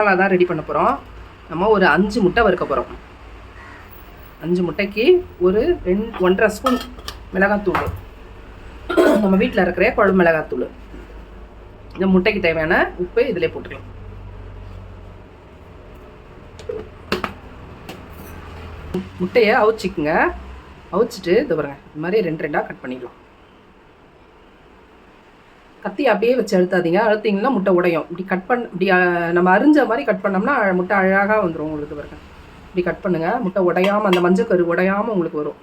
மசாலா தான் ரெடி பண்ண போகிறோம். நம்ம ஒரு 5 முட்டை வறுக்க போகிறோம். 5 முட்டைக்கு ஒரு 1.5 ஸ்பூன் மிளகாத்தூள், நம்ம வீட்டில் இருக்கிற குழம்பு மிளகாத்தூள். இந்த முட்டைக்கு தேவையான உப்பு இதிலே போட்டுக்கலாம். முட்டையை அவிச்சிக்குங்க. அவிச்சிட்டு இது பாருங்க, இது மாதிரி 2 கட் பண்ணிடலாம். கத்தி அப்படியே வச்சு அழுத்தாதீங்க. அழுத்திங்கன்னா முட்டை உடையும். இப்படி இப்படி நம்ம அரிஞ்ச மாதிரி கட் பண்ணோம்னா முட்டை அழகாக வந்துடும் உங்களுக்கு. பாருங்க, இப்படி கட் பண்ணுங்கள். முட்டை உடையாமல், அந்த மஞ்சள் கரு உடையாமல் உங்களுக்கு வரும்.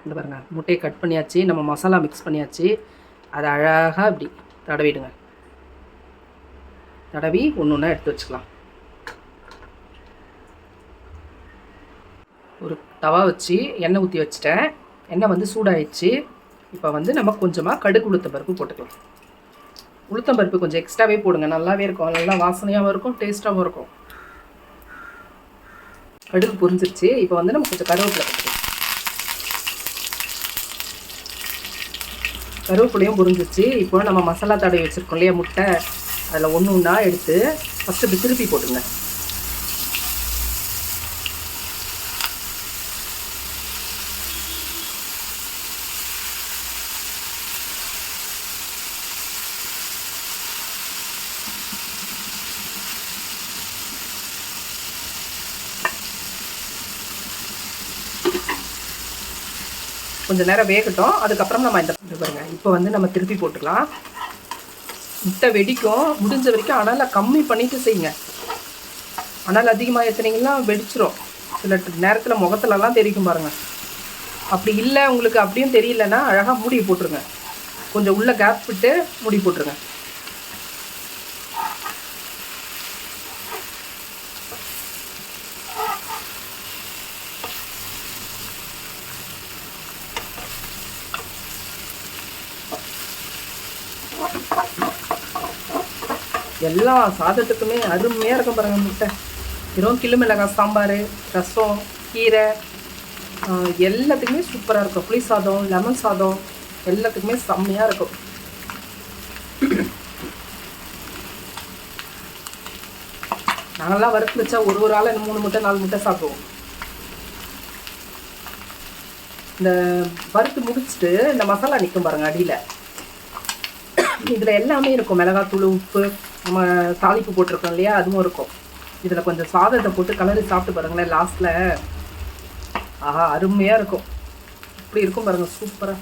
இந்த பாருங்க, முட்டையை கட் பண்ணியாச்சு. நம்ம மசாலா மிக்ஸ் பண்ணியாச்சு. அதை அழகாக இப்படி தடவிடுங்க. தடவி ஒன்று ஒன்றா எடுத்து வச்சுக்கலாம். ஒரு தவா வச்சு எண்ணெய் ஊற்றி வச்சுட்டேன். எண்ணெய் வந்து சூடாயிடுச்சு. இப்போ வந்து நம்ம கொஞ்சமாக கடுகு உளுத்தம்பருப்பு போட்டுக்கலாம். உளுத்தம்பருப்பு கொஞ்சம் எக்ஸ்ட்ராவே போடுங்க, நல்லாவே இருக்கும். நல்லா வாசனையாகவும் இருக்கும், டேஸ்ட்டாகவும் இருக்கும். கடுகு பொரிஞ்சிருச்சு. இப்போ வந்து நம்ம கொஞ்சம் கருவேப்பிலை போட்டுக்கலாம். கருவேப்பிலையும் பொரிஞ்சிருச்சு. இப்போ நம்ம மசாலா தடவி வச்சுருக்கோம் இல்லையா முட்டை, அதில் ஒன்று ஒன்றா எடுத்து ஃபஸ்ட்டு இப்படி திருப்பி போட்டுங்க. கொஞ்சம் நேரம் வேகட்டும். அதுக்கப்புறம் நம்ம இந்த பாருங்க, இப்போ வந்து நம்ம திருப்பி போட்டுக்கலாம். முட்டை வெடிக்கும். முடிஞ்ச வரைக்கும் அனலை கம்மி பண்ணிட்டு செய்யுங்க. அனல் அதிகமாக ஏற்றுனீங்கன்னா வெடிச்சிரும். சில நேரத்தில் முகத்துலலாம் தெரியும் பாருங்கள். அப்படி இல்லை உங்களுக்கு, அப்படியும் தெரியலன்னா அழகாக மூடி போட்டுருங்க. கொஞ்சம் உள்ள கேப் விட்டு மூடி போட்டுருங்க. எல்லா சாதத்துக்குமே அருமையாக இருக்கும் பாருங்கள் முட்டை. வெறும் கிளு மிளகாய் சாம்பார், ரசம், கீரை எல்லாத்துக்குமே சூப்பராக இருக்கும். புளி சாதம், லெமன் சாதம் எல்லாத்துக்குமே செம்மையாக இருக்கும். நாங்கள்லாம் வறுத்து வச்சா ஒரு ஆள் 3 முட்டை 4 முட்டை சாப்பிடுவோம். இந்த வறுத்து முடிச்சுட்டு இந்த மசாலா நிற்கும் பாருங்கள் அடியில். இதில் எல்லாமே இருக்கும். மிளகாத்தூள், உப்பு, நம்ம தாளிப்பு போட்டிருக்கோம் இல்லையா, அதுவும் இருக்கும். இதில் கொஞ்சம் சாதத்தை போட்டு கலரி சாப்பிட்டு பாருங்களேன் லாஸ்ட்டில். ஆஹா, அருமையாக இருக்கும். இப்படி இருக்கும் பாருங்கள், சூப்பராக.